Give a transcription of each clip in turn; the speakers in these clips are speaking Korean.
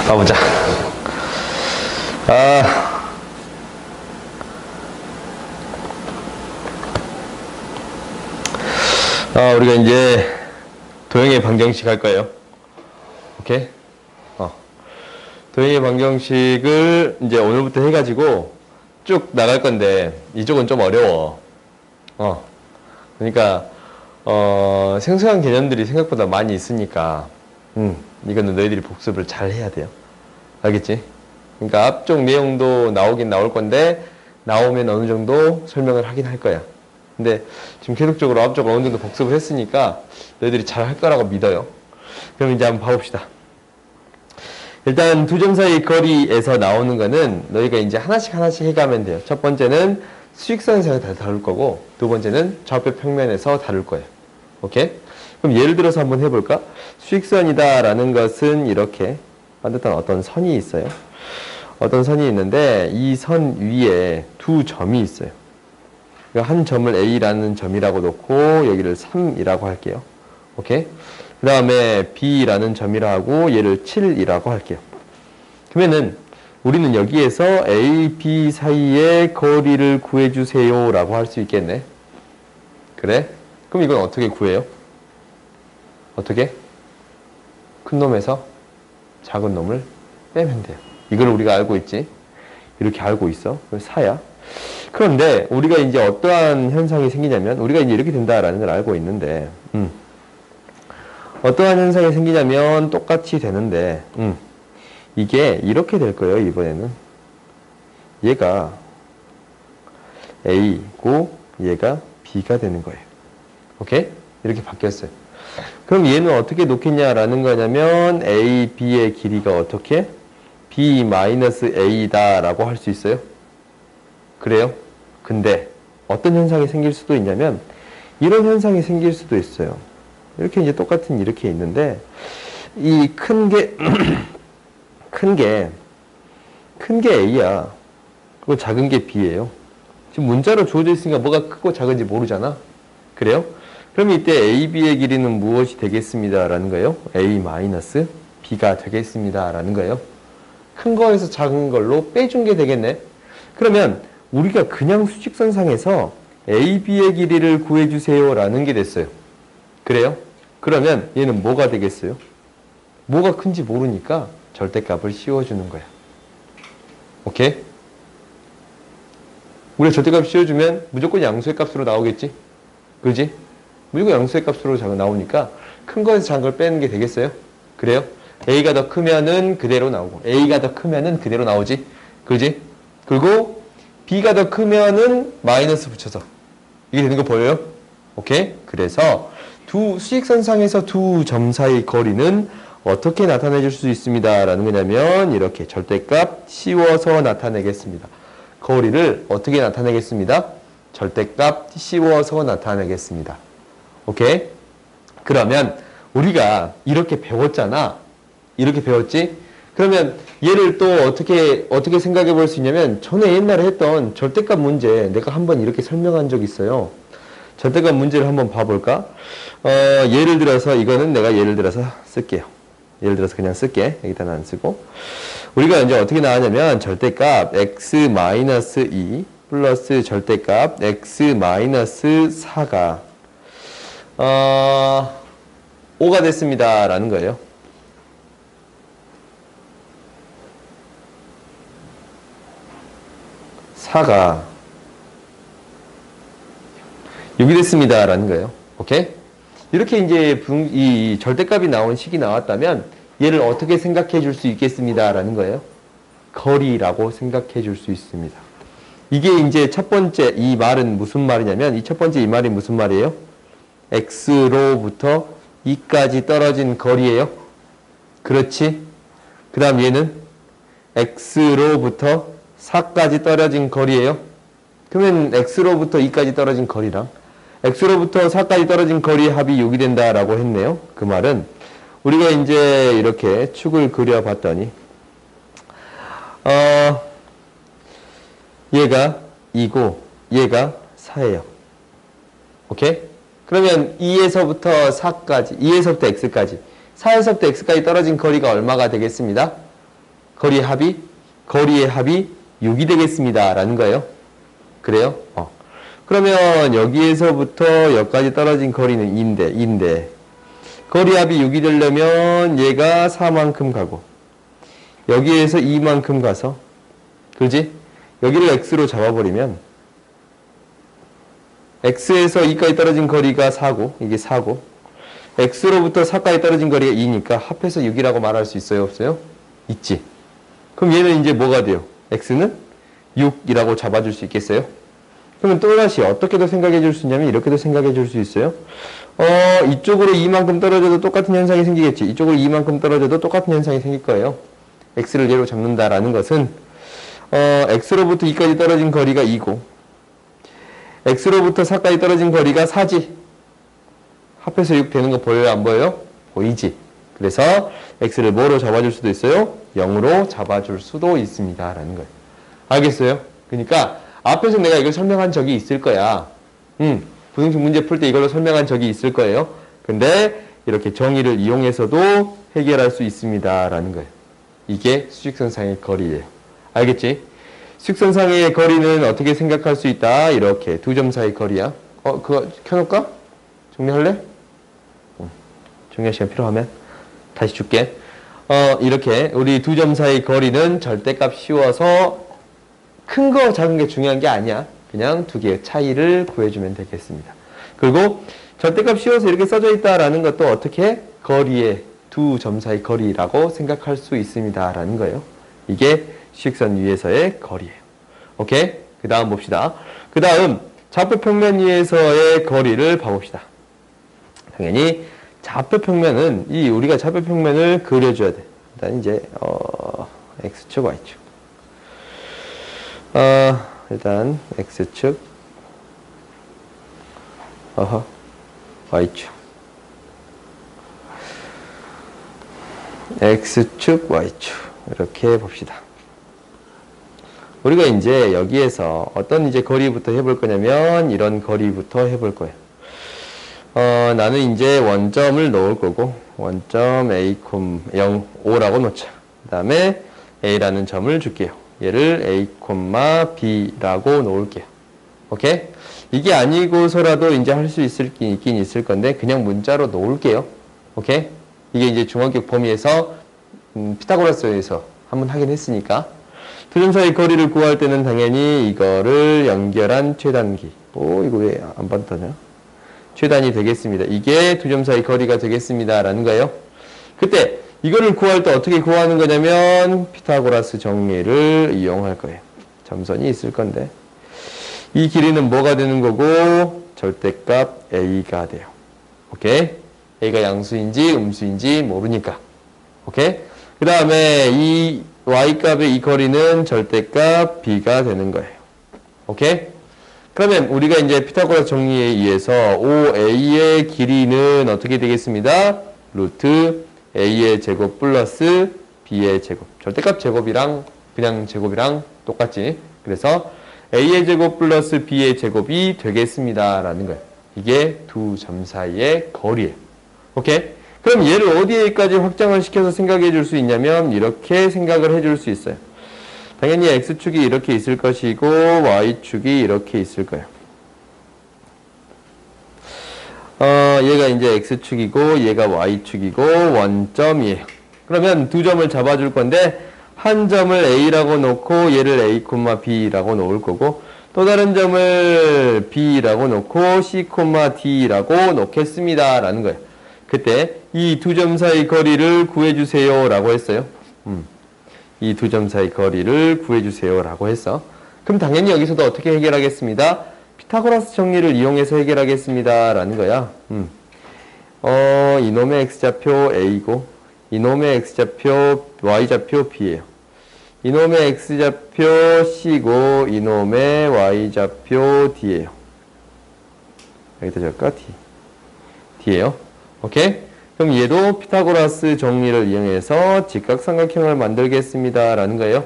가보자. 우리가 이제 도형의 방정식 할 거예요. 오케이? 도형의 방정식을 이제 오늘부터 해가지고 쭉 나갈 건데, 이쪽은 좀 어려워. 그러니까, 생소한 개념들이 생각보다 많이 있으니까, 이거는 너희들이 복습을 잘 해야 돼요. 알겠지? 그러니까 앞쪽 내용도 나오긴 나올 건데, 나오면 어느 정도 설명을 하긴 할 거야. 근데 지금 계속적으로 앞쪽 어느 정도 복습을 했으니까 너희들이 잘 할 거라고 믿어요. 그럼 이제 한번 봐봅시다. 일단 두 점 사이 거리에서 나오는 거는 너희가 이제 하나씩 해가면 돼요. 첫 번째는 수직선에서 다룰 거고, 두 번째는 좌표 평면에서 다룰 거예요. 오케이? 그럼 예를 들어서 한번 해볼까? 수직선이다 라는 것은 이렇게 반듯한 어떤 선이 있어요. 어떤 선이 있는데 이 선 위에 두 점이 있어요. 한 점을 A라는 점이라고 놓고 여기를 3이라고 할게요. 오케이? 그 다음에 B라는 점이라 하고 얘를 7이라고 할게요. 그러면은 우리는 여기에서 A, B 사이의 거리를 구해주세요 라고 할 수 있겠네. 그래? 그럼 이건 어떻게 구해요? 어떻게? 큰 놈에서 작은 놈을 빼면 돼요. 이걸 우리가 알고 있지? 이렇게 알고 있어. 그래서 4야. 그런데 우리가 이제 어떠한 현상이 생기냐면, 우리가 이제 이렇게 된다라는 걸 알고 있는데, 어떠한 현상이 생기냐면 똑같이 되는데, 이게 이렇게 될 거예요. 이번에는 얘가 A고 얘가 B가 되는 거예요. 오케이? 이렇게 바뀌었어요. 그럼 얘는 어떻게 놓겠냐라는 거냐면 A, B의 길이가 어떻게? B-A다 라고 할 수 있어요. 그래요? 근데 어떤 현상이 생길 수도 있냐면 이런 현상이 생길 수도 있어요. 이렇게 이제 똑같은 이렇게 있는데 이 큰 게 A야. 그리고 작은 게 B예요. 지금 문자로 주어져 있으니까 뭐가 크고 작은지 모르잖아. 그래요? 그럼 이때 A, B의 길이는 무엇이 되겠습니다 라는 거예요? A-B가 되겠습니다 라는 거예요. 큰 거에서 작은 걸로 빼준 게 되겠네. 그러면 우리가 그냥 수직선상에서 A, B의 길이를 구해주세요 라는 게 됐어요. 그래요? 그러면 얘는 뭐가 되겠어요? 뭐가 큰지 모르니까 절대값을 씌워주는 거야. 오케이? 우리가 절대값 씌워주면 무조건 양수의 값으로 나오겠지? 그지? 무조건 양수의 값으로 나오니까 큰 거에서 작은 걸 빼는 게 되겠어요? 그래요? A가 더 크면은 그대로 나오고, A가 더 크면은 그대로 나오지? 그지? 그리고 B가 더 크면은 마이너스 붙여서. 이게 되는 거 보여요? 오케이? 그래서 수직선상에서 두 점 사이 거리는 어떻게 나타내 줄 수 있습니다 라는 거냐면 이렇게 절대값 씌워서 나타내겠습니다. 거리를 어떻게 나타내겠습니다? 절대값 씌워서 나타내겠습니다. 오케이? 그러면 우리가 이렇게 배웠잖아. 이렇게 배웠지? 그러면 얘를 또 어떻게 생각해 볼 수 있냐면, 전에 옛날에 했던 절대값 문제 내가 한번 이렇게 설명한 적이 있어요. 절대값 문제를 한번 봐볼까? 예를 들어서 이거는 내가 예를 들어서 쓸게요. 예를 들어서 그냥 쓸게. 여기다는 안 쓰고. 우리가 이제 어떻게 나왔냐면 절대값 x-2 플러스 절대값 x-4가 5가 됐습니다 라는 거예요. 4가 6이 됐습니다 라는 거예요. 오케이? 이렇게 이제 이 절대값이 나온 식이 나왔다면 얘를 어떻게 생각해 줄 수 있겠습니다 라는 거예요. 거리라고 생각해 줄 수 있습니다. 이게 이제 첫 번째 이 말은 무슨 말이냐면, 이 첫 번째 이 말이 무슨 말이에요? x로부터 2까지 떨어진 거리예요. 그렇지? 그 다음 얘는 x로부터 4까지 떨어진 거리예요. 그러면 x로부터 2까지 떨어진 거리랑 x로부터 4까지 떨어진 거리의 합이 6이 된다라고 했네요. 그 말은 우리가 이제 이렇게 축을 그려봤더니 얘가 2고 얘가 4예요. 오케이? 그러면 2에서부터 4까지, 2에서부터 x까지, 4에서부터 x까지 떨어진 거리가 얼마가 되겠습니다? 거리의 합이 6이 되겠습니다. 라는 거예요. 그래요? 그러면 여기에서부터 여기까지 떨어진 거리는 2인데 거리 합이 6이 되려면 얘가 4만큼 가고 여기에서 2만큼 가서 그지? 여기를 x로 잡아버리면 x에서 2까지 떨어진 거리가 4고 이게 4고 x로부터 4까지 떨어진 거리가 2니까 합해서 6이라고 말할 수 있어요? 없어요? 있지. 그럼 얘는 이제 뭐가 돼요? x는 6이라고 잡아줄 수 있겠어요? 그러면 또다시 어떻게도 생각해 줄 수 있냐면 이렇게도 생각해 줄 수 있어요. 이쪽으로 2만큼 떨어져도 똑같은 현상이 생기겠지. 이쪽으로 2만큼 떨어져도 똑같은 현상이 생길 거예요. x를 얘로 잡는다라는 것은 x로부터 2까지 떨어진 거리가 2고 x로부터 4까지 떨어진 거리가 4지. 합해서 6 되는 거 보여요? 안 보여요? 보이지. 그래서 x를 뭐로 잡아줄 수도 있어요? 0으로 잡아줄 수도 있습니다. 라는 거예요. 알겠어요? 그러니까 앞에서 내가 이걸 설명한 적이 있을 거야. 부등식 문제 풀 때 이걸로 설명한 적이 있을 거예요. 근데 이렇게 정의를 이용해서도 해결할 수 있습니다. 라는 거예요. 이게 수직선상의 거리예요. 알겠지? 수직선상의 거리는 어떻게 생각할 수 있다? 이렇게 두 점 사이 거리야. 그거 켜놓을까? 정리할래? 정리할 시간 필요하면 다시 줄게. 이렇게 우리 두 점 사이 거리는 절대값 씌워서 큰 거 작은 게 중요한 게 아니야. 그냥 두 개의 차이를 구해주면 되겠습니다. 그리고 절대값 씌워서 이렇게 써져 있다라는 것도 어떻게 거리의 두 점 사이 거리라고 생각할 수 있습니다. 라는 거예요. 이게 수직선 위에서의 거리예요. 오케이? 그 다음 봅시다. 그 다음 좌표 평면 위에서의 거리를 봐봅시다. 당연히 좌표 평면은 우리가 좌표 평면을 그려줘야 돼. 일단 이제 x축, y축. 일단 x축, y축. x축, y축. 이렇게 봅시다. 우리가 이제 여기에서 어떤 이제 거리부터 해볼 거냐면 이런 거리부터 해볼 거예요. 나는 이제 원점을 놓을 거고 원점 a, 0, 5라고 놓자. 그 다음에 a라는 점을 줄게요. 얘를 a, b라고 놓을게요. 오케이? 이게 아니고서라도 이제 할 수 있긴 있을 건데 그냥 문자로 놓을게요. 오케이? 이게 이제 중원격 범위에서 피타고라스에서 한번 하긴 했으니까 두 점 사이 거리를 구할 때는 당연히 이거를 연결한 최단기. 이거 왜 안 반떠냐? 최단이 되겠습니다. 이게 두 점 사이 거리가 되겠습니다. 라는 거예요. 그때 이거를 구할 때 어떻게 구하는 거냐면 피타고라스 정리를 이용할 거예요. 점선이 있을 건데 이 길이는 뭐가 되는 거고 절대값 a가 돼요. 오케이? a가 양수인지 음수인지 모르니까. 오케이? 그 다음에 이 y값의 이 거리는 절대값 b가 되는 거예요. 오케이? 그러면 우리가 이제 피타고라스 정리에 의해서 OA의 길이는 어떻게 되겠습니다? 루트 A의 제곱 플러스 B의 제곱. 절대값 제곱이랑 그냥 제곱이랑 똑같지. 그래서 A의 제곱 플러스 B의 제곱이 되겠습니다. 라는 거예요. 이게 두 점 사이의 거리예요. 오케이? 그럼 얘를 어디에까지 확장을 시켜서 생각해 줄 수 있냐면 이렇게 생각을 해 줄 수 있어요. 당연히 X축이 이렇게 있을 것이고 Y축이 이렇게 있을 거예요. 얘가 이제 X축이고 얘가 Y축이고 원점이에요. 그러면 두 점을 잡아줄 건데 한 점을 A라고 놓고 얘를 A, B라고 놓을 거고 또 다른 점을 B라고 놓고 C, D라고 놓겠습니다. 라는 거예요. 그때 이 두 점 사이 거리를 구해주세요. 라고 했어요. 이 두 점 사이 거리를 구해주세요. 라고 했어. 그럼 당연히 여기서도 어떻게 해결하겠습니다? 피타고라스 정리를 이용해서 해결하겠습니다. 라는 거야. 이놈의 x좌표 a고 이놈의 x좌표 y좌표 b예요. 이놈의 x좌표 c고 이놈의 y좌표 d예요. 여기다 적을까? d예요. 오케이? 그럼 얘도 피타고라스 정리를 이용해서 직각삼각형을 만들겠습니다. 라는 거예요.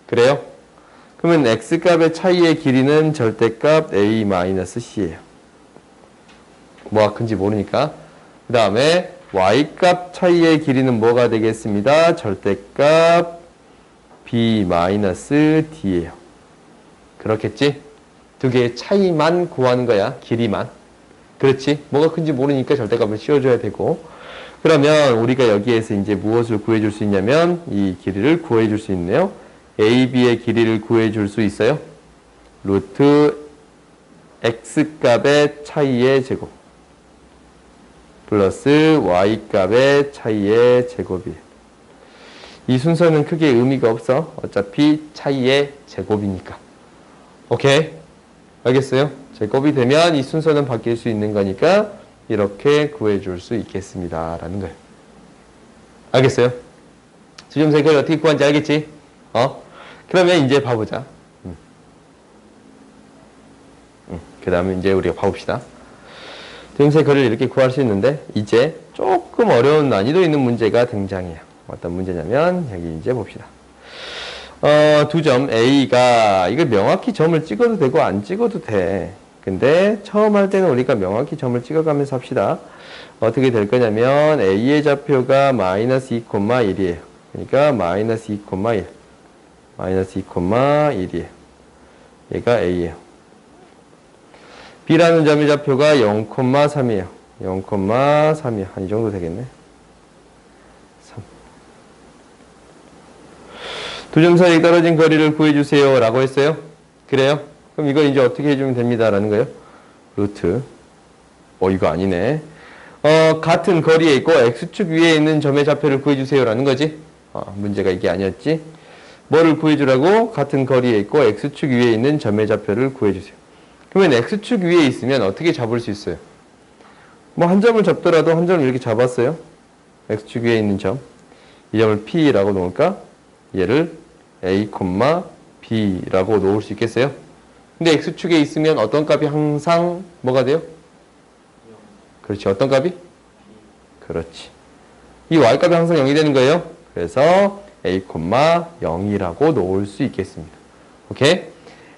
그래요? 그러면 x값의 차이의 길이는 절대값 a-c예요. 뭐가 큰지 모르니까. 그 다음에 y값 차이의 길이는 뭐가 되겠습니다? 절대값 b 마이너스 d예요. 그렇겠지? 두 개의 차이만 구하는 거야. 길이만. 그렇지? 뭐가 큰지 모르니까 절대값을 씌워줘야 되고. 그러면 우리가 여기에서 이제 무엇을 구해줄 수 있냐면 이 길이를 구해줄 수 있네요. AB의 길이를 구해줄 수 있어요. 루트 X값의 차이의 제곱 플러스 Y값의 차이의 제곱이에요. 이 순서는 크게 의미가 없어. 어차피 차이의 제곱이니까. 오케이? 알겠어요? 제곱이 되면 이 순서는 바뀔 수 있는 거니까 이렇게 구해줄 수 있겠습니다. 라는 거예요. 알겠어요? 수렴세 거리 어떻게 구하는지 알겠지? 그러면 이제 봐보자. 그 다음에 이제 우리가 봐봅시다. 수렴세 거리를 이렇게 구할 수 있는데 이제 조금 어려운 난이도 있는 문제가 등장해요. 어떤 문제냐면 여기 이제 봅시다. 두 점 A가 이걸 명확히 점을 찍어도 되고 안 찍어도 돼. 근데 처음 할 때는 우리가 명확히 점을 찍어가면서 합시다. 어떻게 될 거냐면 A의 좌표가 마이너스 2,1이에요. 그러니까 마이너스 2,1 마이너스 2,1이에요. 얘가 A예요. B라는 점의 좌표가 0,3이에요. 0,3이에요. 한 이 정도 되겠네. 두 점 사이 떨어진 거리를 구해주세요. 라고 했어요. 그래요? 그럼 이걸 이제 어떻게 해주면 됩니다. 라는 거예요. 루트. 이거 아니네. 같은 거리에 있고 X축 위에 있는 점의 좌표를 구해주세요. 라는 거지. 문제가 이게 아니었지. 뭐를 구해주라고? 같은 거리에 있고 X축 위에 있는 점의 좌표를 구해주세요. 그러면 X축 위에 있으면 어떻게 잡을 수 있어요? 뭐 한 점을 잡더라도 한 점을 이렇게 잡았어요. X축 위에 있는 점. 이 점을 P라고 놓을까? 얘를 A, B라고 놓을 수 있겠어요? 근데 X축에 있으면 어떤 값이 항상 뭐가 돼요? 그렇지. 어떤 값이? 그렇지. 이 Y값이 항상 0이 되는 거예요. 그래서 A, 0이라고 놓을 수 있겠습니다. 오케이?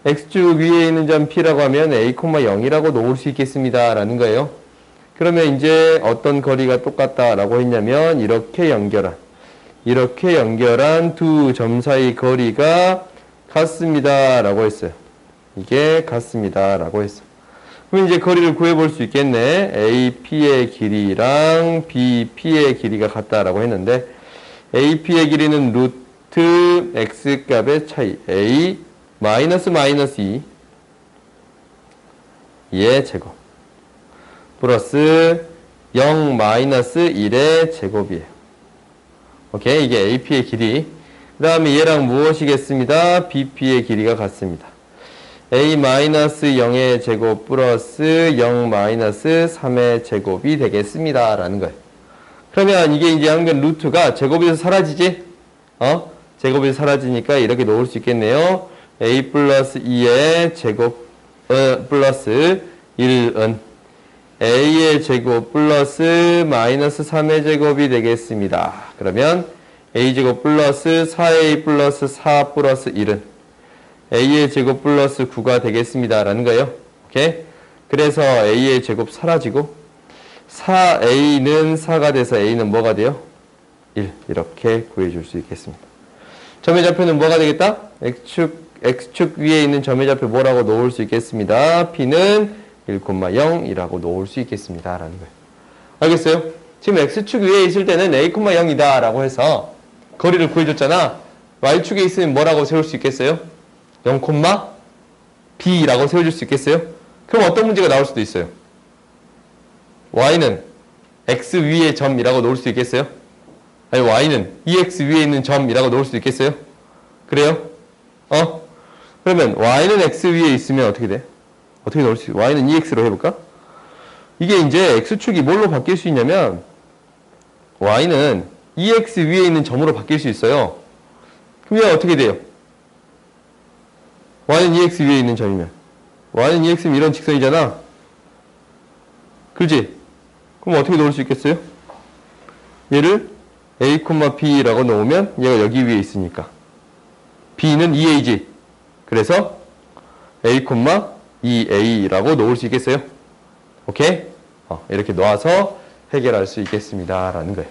X축 위에 있는 점 P라고 하면 A, 0이라고 놓을 수 있겠습니다. 라는 거예요. 그러면 이제 어떤 거리가 똑같다라고 했냐면 이렇게 연결한 두 점 사이 거리가 같습니다. 라고 했어요. 이게 같습니다. 라고 했어. 그럼 이제 거리를 구해볼 수 있겠네. AP의 길이랑 BP의 길이가 같다라고 했는데 AP의 길이는 루트 X값의 차이 A 마이너스 2의 제곱 플러스 0 마이너스 1의 제곱이에요. 오케이, 이게 AP의 길이. 그 다음에 얘랑 무엇이겠습니다? BP의 길이가 같습니다. A-0의 제곱 플러스 0-3의 제곱이 되겠습니다. 라는 거예요. 그러면 이게 이제 한근 루트가 제곱에서 사라지지? 제곱에서 사라지니까 이렇게 놓을 수 있겠네요. A 플러스 2의 제곱, 플러스 1은 A의 제곱 플러스 마이너스 3의 제곱이 되겠습니다. 그러면 A제곱 플러스 4A 플러스 4 플러스 1은 A의 제곱 플러스 9가 되겠습니다. 라는 거예요. 오케이? 그래서 A의 제곱 사라지고 4A는 4가 돼서 A는 뭐가 돼요? 1. 이렇게 구해줄 수 있겠습니다. 점의 좌표는 뭐가 되겠다? X축 위에 있는 점의 좌표 뭐라고 놓을 수 있겠습니다. P는 1,0이라고 놓을 수 있겠습니다. 라는 거예요. 알겠어요? 지금 X축 위에 있을 때는 A,0이다 라고 해서 거리를 구해줬잖아. Y축에 있으면 뭐라고 세울 수 있겠어요? 0,B라고 세워줄 수 있겠어요? 그럼 어떤 문제가 나올 수도 있어요. Y는 X 위의 점이라고 놓을 수 있겠어요? 아니 Y는 EX 위에 있는 점이라고 놓을 수 있겠어요? 그래요? 그러면 Y는 X 위에 있으면 어떻게 돼? 어떻게 넣을 수 있어요? Y는 EX로 해볼까? 이게 이제 X축이 뭘로 바뀔 수 있냐면 Y는 EX 위에 있는 점으로 바뀔 수 있어요. 그러면 어떻게 돼요? Y는 EX 위에 있는 점이면 Y는 EX면 이런 직선이잖아. 그렇지? 그럼 어떻게 놓을 수 있겠어요? 얘를 A, B라고 놓으면 얘가 여기 위에 있으니까 B는 2A지. 그래서 A, 2A라고 놓을 수 있겠어요? 오케이? 이렇게 놓아서 해결할 수 있겠습니다. 라는 거예요.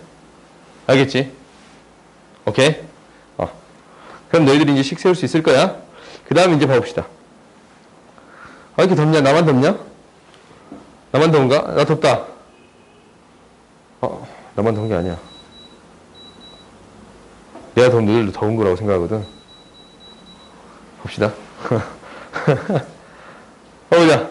알겠지? 오케이? 그럼 너희들이 이제 식 세울 수 있을 거야. 그 다음에 이제 봐봅시다. 아, 이렇게 덥냐? 나만 덥냐? 나만 더운가? 나 덥다. 나만 더운 게 아니야. 내가 더운 너희들도 더운 거라고 생각하거든. 봅시다. 보자.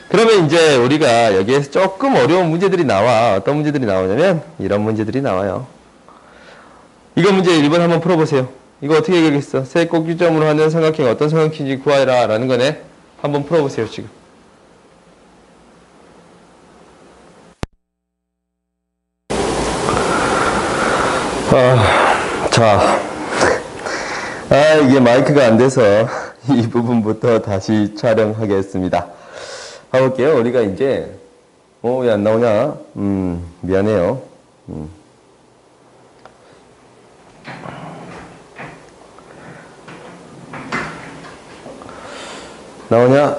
그러면 이제 우리가 여기에서 조금 어려운 문제들이 나와. 어떤 문제들이 나오냐면 이런 문제들이 나와요. 이거 문제 1번 한번 풀어보세요. 이거 어떻게 해결하겠어? 세 꼭지점으로 하는 삼각형 어떤 삼각형인지 구하라 라는 거네. 한번 풀어보세요 지금. 이게 마이크가 안 돼서 이 부분부터 다시 촬영하겠습니다. 가볼게요. 우리가 이제 왜 안 나오냐? 미안해요. 나오냐?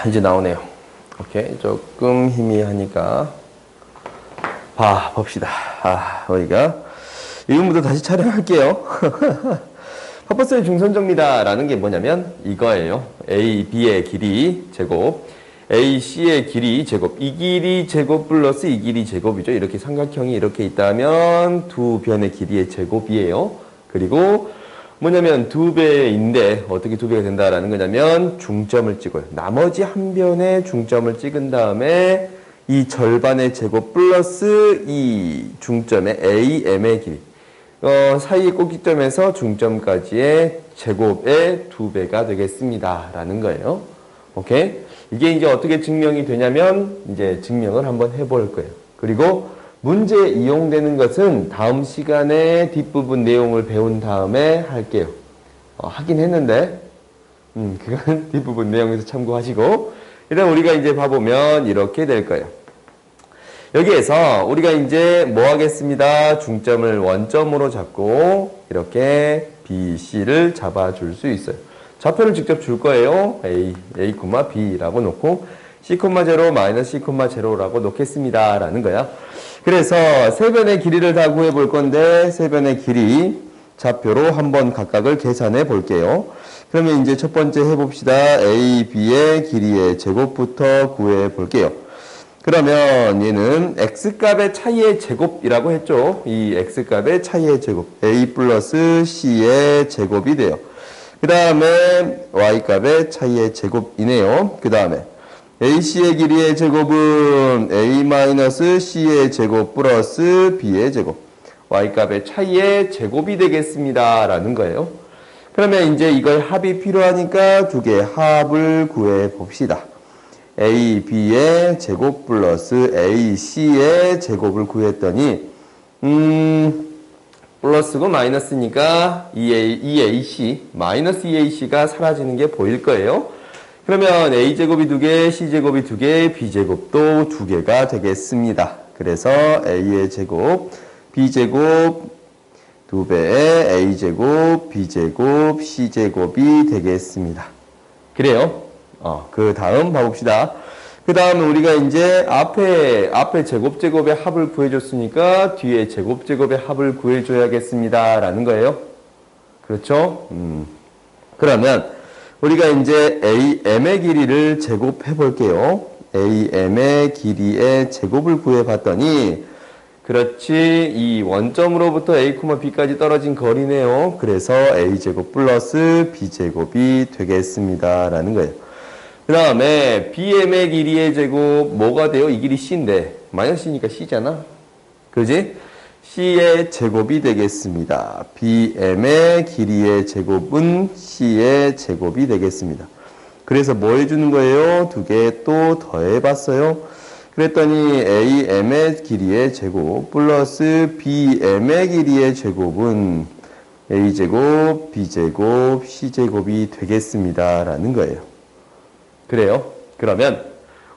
이제 나오네요. 오케이. 조금 희미하니까 봅시다. 우리가 이분부터 다시 촬영할게요. 퍼포스의 중선정리다 라는 게 뭐냐면 이거예요. A, B의 길이 제곱, A, C의 길이 제곱, 이 길이 제곱 플러스 이 길이 제곱이죠. 이렇게 삼각형이 이렇게 있다면 두 변의 길이의 제곱이에요. 그리고 뭐냐면 두 배인데 어떻게 두 배가 된다라는 거냐면 중점을 찍어요. 나머지 한 변의 중점을 찍은 다음에 이 절반의 제곱 플러스 이 중점의 AM의 길이 사이의 꼭지점에서 중점까지의 제곱의 두 배가 되겠습니다. 라는 거예요. 오케이? 이게 이제 어떻게 증명이 되냐면 이제 증명을 한번 해볼 거예요. 그리고 문제에 이용되는 것은 다음 시간에 뒷부분 내용을 배운 다음에 할게요. 하긴 했는데, 그건 뒷부분 내용에서 참고하시고, 일단 우리가 이제 봐보면 이렇게 될 거예요. 여기에서 우리가 이제 뭐 하겠습니다. 중점을 원점으로 잡고 이렇게 B, C를 잡아줄 수 있어요. 좌표를 직접 줄 거예요. A, B라고 놓고 C, 0, 마이너스 C, 0라고 놓겠습니다. 라는 거야. 그래서 세 변의 길이를 다 구해 볼 건데 세 변의 길이 좌표로 한번 각각을 계산해 볼게요. 그러면 이제 첫 번째 해봅시다. A, B의 길이의 제곱부터 구해 볼게요. 그러면 얘는 x값의 차이의 제곱이라고 했죠. 이 x값의 차이의 제곱 a 플러스 c의 제곱이 돼요. 그 다음에 y값의 차이의 제곱이네요. 그 다음에 ac의 길이의 제곱은 a 마이너스 c의 제곱 플러스 b의 제곱 y값의 차이의 제곱이 되겠습니다. 라는 거예요. 그러면 이제 이걸 합이 필요하니까 두 개의 합을 구해 봅시다. A, B의 제곱 플러스 A, C의 제곱을 구했더니 플러스고 마이너스니까 2AC, 마이너스 2AC가 사라지는 게 보일 거예요. 그러면 A제곱이 2개, C제곱이 2개, B제곱도 2개가 되겠습니다. 그래서 A의 제곱, B제곱 2배의 A제곱, B제곱, C제곱이 되겠습니다. 그래요. 그 다음 봐봅시다. 그 다음 우리가 이제 앞에 제곱의 합을 구해줬으니까 뒤에 제곱의 합을 구해줘야겠습니다. 라는 거예요. 그렇죠? 그러면 우리가 이제 AM의 길이를 제곱해 볼게요. AM의 길이의 제곱을 구해봤더니 그렇지 이 원점으로부터 A, B까지 떨어진 거리네요. 그래서 A제곱 플러스 B제곱이 되겠습니다. 라는 거예요. 그 다음에 BM의 길이의 제곱 뭐가 돼요? 이 길이 C인데 마이너스 C니까 C잖아. 그지? C의 제곱이 되겠습니다. BM의 길이의 제곱은 C의 제곱이 되겠습니다. 그래서 뭐 해주는 거예요? 두 개 또 더해봤어요. 그랬더니 AM의 길이의 제곱 플러스 BM의 길이의 제곱은 A제곱, B제곱, C제곱이 되겠습니다. 라는 거예요. 그래요. 그러면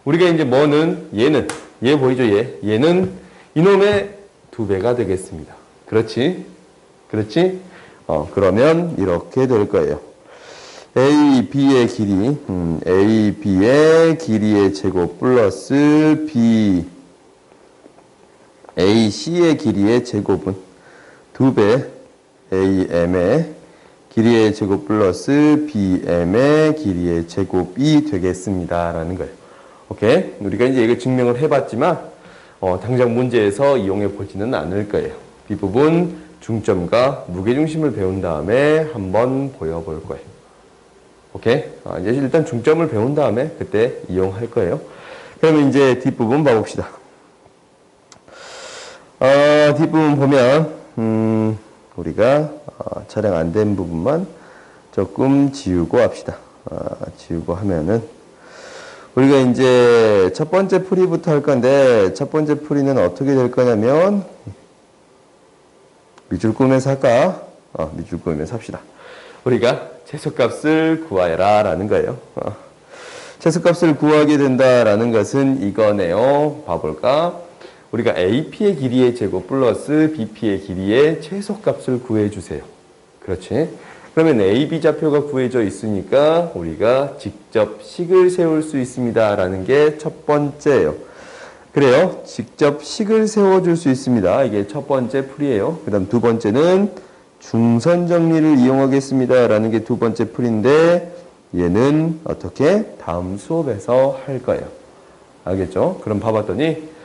우리가 이제 얘 보이죠? 얘는 이놈의 2배가 되겠습니다. 그렇지? 그러면 이렇게 될 거예요. A, B의 길이, A, B의 길이의 제곱 플러스 B, A, C의 길이의 제곱은 2배 AM의 길이의 제곱 플러스 BM의 길이의 제곱이 되겠습니다. 라는 거예요. 오케이? 우리가 이제 이거 증명을 해봤지만, 당장 문제에서 이용해 보지는 않을 거예요. 뒷부분 중점과 무게중심을 배운 다음에 한번 보여볼 거예요. 오케이? 이제 일단 중점을 배운 다음에 그때 이용할 거예요. 그러면 이제 뒷부분 봐봅시다. 뒷부분 보면, 우리가 촬영 안 된 부분만 조금 지우고 합시다. 지우고 하면은 우리가 이제 첫 번째 풀이부터 할 건데 첫 번째 풀이는 어떻게 될 거냐면 밑줄 그으면서 할까? 밑줄 그으면서 합시다. 우리가 최소값을 구하여라 라는 거예요. 최소값을 구하게 된다라는 것은 이거네요. 봐볼까? 우리가 AP의 길이의 제곱 플러스 BP의 길이의 최소값을 구해주세요. 그렇지? 그러면 AB 좌표가 구해져 있으니까 우리가 직접 식을 세울 수 있습니다. 라는 게 첫 번째예요. 그래요. 직접 식을 세워줄 수 있습니다. 이게 첫 번째 풀이에요. 그 다음 두 번째는 중선 정리를 이용하겠습니다. 라는 게 두 번째 풀인데 얘는 어떻게? 다음 수업에서 할 거예요. 알겠죠? 그럼 봐봤더니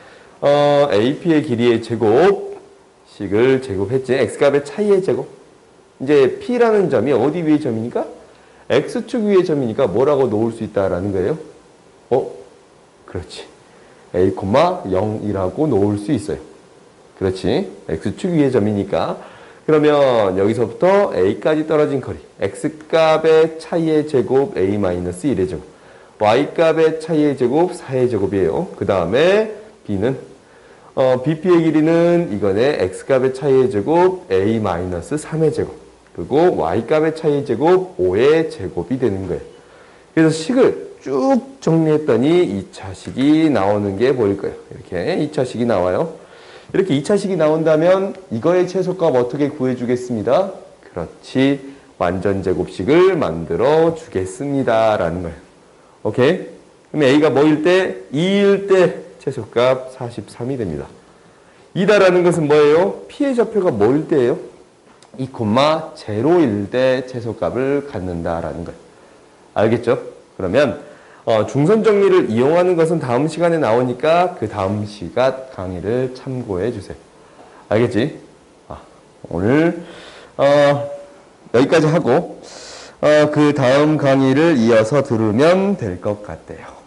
AP의 길이의 제곱, 식을 제곱했지. X값의 차이의 제곱. 이제 P라는 점이 어디 위의 점이니까? X축 위의 점이니까 뭐라고 놓을 수 있다라는 거예요? 그렇지. A, 0이라고 놓을 수 있어요. 그렇지. X축 위의 점이니까. 그러면 여기서부터 A까지 떨어진 거리. X값의 차이의 제곱, A-1의 제곱. Y값의 차이의 제곱, 4의 제곱이에요. 그 다음에 B는 BP의 길이는 이거네. X값의 차이의 제곱 A-3의 제곱 그리고 Y값의 차이의 제곱 5의 제곱이 되는 거예요. 그래서 식을 쭉 정리했더니 2차식이 나오는 게 보일 거예요. 이렇게 2차식이 나와요. 이렇게 2차식이 나온다면 이거의 최소값 어떻게 구해주겠습니다. 그렇지. 완전제곱식을 만들어 주겠습니다. 라는 거예요. 오케이? 그럼 A가 뭐일 때? 2일 때 최소값 43이 됩니다. 2다라는 것은 뭐예요? P의 좌표가 뭐일 때예요? 2,0일 때 최소값을 갖는다라는 거예요. 알겠죠? 그러면 중선 정리를 이용하는 것은 다음 시간에 나오니까 그 다음 시간 강의를 참고해 주세요. 알겠지? 오늘 여기까지 하고 그 다음 강의를 이어서 들으면 될 것 같아요.